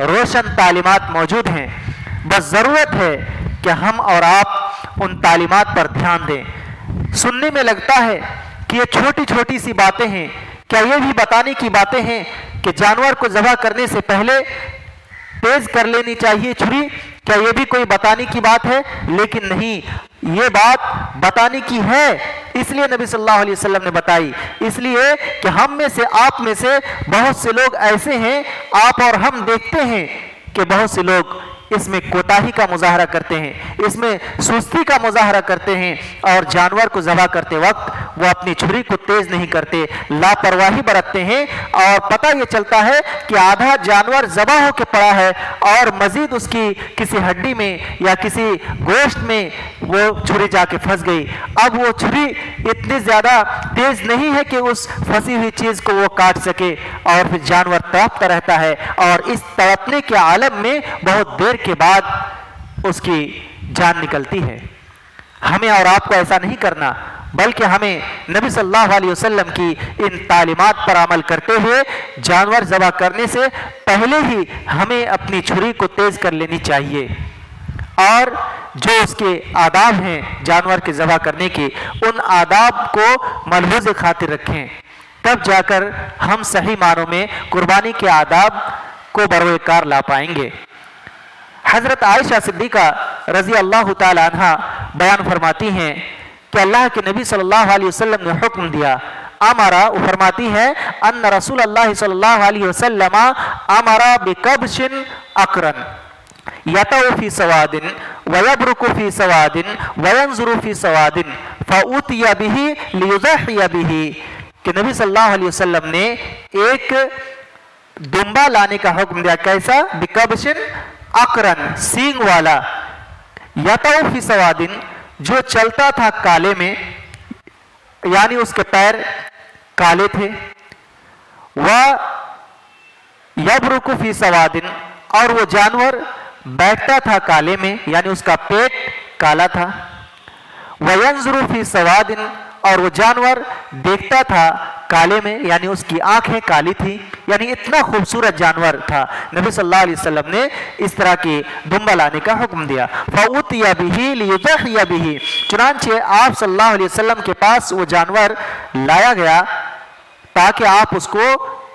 روشن تعلیمات موجود ہیں، بس ضرورت ہے کہ ہم اور آپ ان تعلیمات پر دھیان دیں۔ سننے میں لگتا ہے کہ یہ چھوٹی چھوٹی سی باتیں ہیں، کیا یہ بھی بتانے کی باتیں ہیں کہ جانور کو ذبح کرنے سے پہلے تیز کر لینی چاہیے چھری؟ کیا یہ بھی کوئی بتانے کی بات ہے؟ لیکن نہیں، یہ بات بتانے کی ہے، اس لیے نبی صلی اللہ علیہ وسلم نے بتائی، اس لیے کہ ہم میں سے، آپ میں سے بہت سے لوگ ایسے ہیں، آپ اور ہم دیکھتے ہیں کہ بہت سے لوگ اس میں کوتاہی کا مظاہرہ کرتے ہیں، اس میں سستی کا مظاہرہ کرتے ہیں، اور جانور کو ذبح کرتے وقت وہ اپنی چھری کو تیز نہیں کرتے، لاپرواہی برتتے ہیں، اور پتہ یہ چلتا ہے کہ آدھا جانور ذبح ہو کے پڑا ہے اور مزید اس کی کسی ہڈی میں یا کسی گوشت میں وہ چھری جا کے پھنس گئی۔ اب وہ چھری اتنی زیادہ تیز نہیں ہے کہ اس پھنسی ہوئی چیز کو وہ کاٹ سکے، اور پھر جانور تڑپتا رہتا ہے، اور اس تڑپنے کے عالم میں بہت دیر کے بعد اس کی جان نکلتی ہے۔ ہمیں اور آپ کو ایسا نہیں کرنا، بلکہ ہمیں نبی صلی اللہ علیہ وسلم کی ان تعلیمات پر عمل کرتے ہوئے جانور ذبح کرنے سے پہلے ہی ہمیں اپنی چھری کو تیز کر لینی چاہیے، اور جو اس کے آداب ہیں جانور کے ذبح کرنے کے، ان آداب کو ملحوظ خاطر رکھیں، تب جا کر ہم صحیح معنوں میں قربانی کے آداب کو بروئے کار لا پائیں گے۔ حضرت عائشہ صدیقہ رضی اللہ تعالی عنہ بیان فرماتی ہیں کہ اللہ کے نبی صلی اللہ علیہ وسلم نے حکم دیا، امارا، وہ فرماتی ہے ان رسول اللہ صلی اللہ علیہ وسلم امارا بکبش اقرن یطو فی سواد ویبرک فی سواد وینظر فی سواد فاوتی بہ لیضحی بہ، کہ نبی صلی اللہ علیہ وسلم نے ایک دمبا لانے کا حکم دیا۔ کیسا؟ بکبش اقرن، سینگ والا، یطو فی سوادن، جو چلتا تھا کالے میں، یعنی اس کے پیر کالے تھے، یبرک فی سوادن، اور وہ جانور بیٹھتا تھا کالے میں، یعنی اس کا پیٹ کالا تھا، وینظر فی سوادن، اور وہ جانور دیکھتا تھا کالے میں، یعنی اس کی آنکھیں کالی تھی، یعنی اتنا خوبصورت جانور تھا۔ نبی صلی اللہ علیہ وسلم نے اس طرح کی دمبا لانے کا حکم دیا۔ فَأُوتِيَ بِهِ لِيُضَحِيَ بِهِ، چنانچہ آپ صلی اللہ علیہ وسلم کے پاس وہ جانور لایا گیا تاکہ آپ اس کو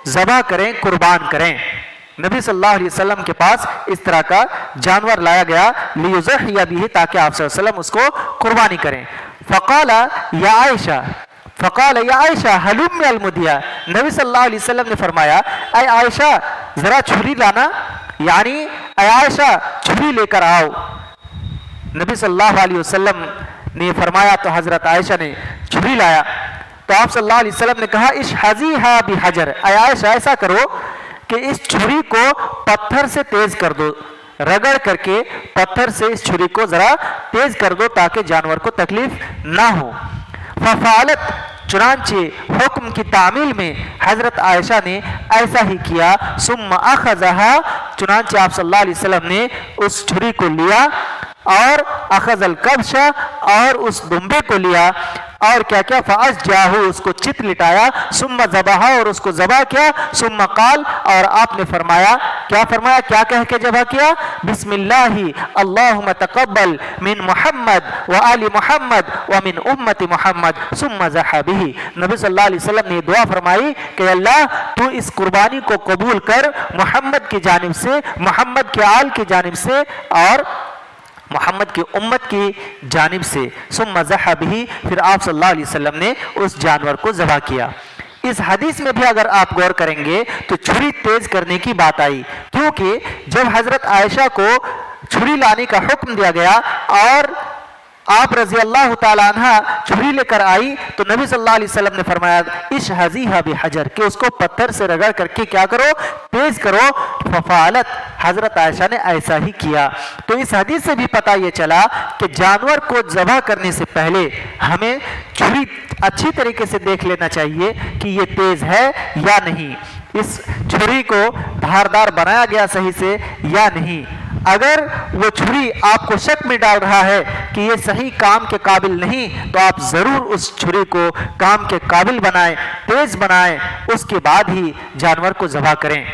ذبح کریں، قربان کریں۔ نبی صلی اللہ علیہ وسلم کے پاس اس طرح کا جانور لایا گیا، لِيُضَحِيَ بِهِ، تاکہ آپ صلی اللہ علیہ وسلم اس کو قربانی کریں۔ فقال یا عائشہ، فقال یا عائشہ حلم المدیہ، نبی صلی اللہ علیہ وسلم نے فرمایا اے عائشہ ذرا چھری لانا، یعنی اے عائشہ چھری لے کر آؤ۔ نبی صلی اللہ علیہ وسلم نے فرمایا تو حضرت عائشہ نے چھری لایا، تو آپ صلی اللہ علیہ وسلم نے کہا اشحذیھا بحجر، اے عائشہ ایسا کرو کہ اس چھری کو پتھر سے تیز کر دو، رگڑ کر کے پتھر سے اس چھری کو ذرا تیز کر دو تاکہ جانور کو تکلیف نہ ہو۔ ففعلت، چنانچہ حکم کی تعمیل میں حضرت عائشہ نے ایسا ہی کیا۔ ثم اخذہا، چنانچہ آپ صلی اللہ علیہ وسلم نے اس چھری کو لیا، اور اخذ الکبش، اور اس دمبے کو لیا، اور کیا کیا؟ فأشجعہ، اس کو چت لٹایا، ثم ذبح، اور اس کو ذبح کیا، ثم قال، اور آپ نے فرمایا، کیا فرمایا؟ کیا کہہ کے ذبح کیا؟ بسم اللہ اللہم تقبل من محمد وآل محمد ومن امت محمد ثم ذبح بہ۔ نبی صلی اللہ علیہ وسلم نے یہ دعا فرمائی کہ اللہ تو اس قربانی کو قبول کر محمد کی جانب سے، محمد کے آل کی جانب سے، اور محمد کی امت کی جانب سے۔ ثم ذبح بہ، پھر آپ صلی اللہ علیہ وسلم نے اس جانور کو ذبح کیا۔ اس حدیث میں بھی اگر آپ غور کریں گے تو چھری تیز کرنے کی بات آئی، کیونکہ جب حضرت عائشہ کو چھری لانے کا حکم دیا گیا اور آپ رضی اللہ تعالیٰ عنہ چھری لے کر آئی، تو نبی صلی اللہ علیہ وسلم نے فرمایا اشحذیھا بحجر، کہ اس کو پتھر سے رگڑ کر کے کیا کرو؟ تیز کرو۔ ففعلت، حضرت عائشہ نے ایسا ہی کیا۔ تو اس حدیث سے بھی پتہ یہ چلا کہ جانور کو ذبح کرنے سے پہلے ہمیں چھری اچھی طریقے سے دیکھ لینا چاہیے کہ یہ تیز ہے یا نہیں، اس چھری کو دھاردار بنایا گیا صحیح سے یا نہیں۔ اگر وہ چھری آپ کو شک میں ڈال رہا ہے کہ یہ صحیح کام کے قابل نہیں، تو آپ ضرور اس چھری کو کام کے قابل بنائیں، تیز بنائیں، اس کے بعد ہی جانور کو ذبح کریں۔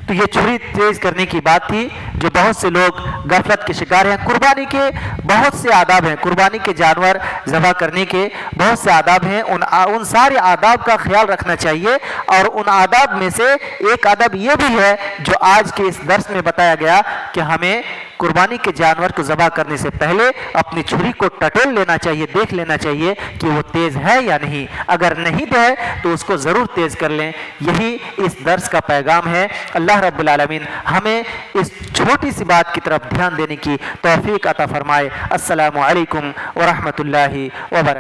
تو یہ چھری تیز کرنے کی بات تھی جو بہت سے لوگ غفلت کے شکار ہیں۔ قربانی کے بہت سے آداب ہیں، قربانی کے جانور ذبح کرنے کے بہت سے آداب ہیں، ان سارے آداب کا خیال رکھنا چاہیے، اور ان آداب میں سے ایک آداب یہ بھی ہے جو آج کے اس درس میں بتایا گیا کہ ہمیں قربانی کے جانور کو ذبح کرنے سے پہلے اپنی چھری کو ٹٹول لینا چاہیے، دیکھ لینا چاہیے کہ وہ تیز ہے یا نہیں، اگر نہیں ہے تو اس کو ضرور تیز کر لیں۔ یہی اس درس کا پیغام ہے۔ اللہ رب العالمین ہمیں اس چھوٹی سی بات کی طرف دھیان دینے کی توفیق عطا فرمائے۔ السلام علیکم ورحمۃ اللہ وبرکاتہ۔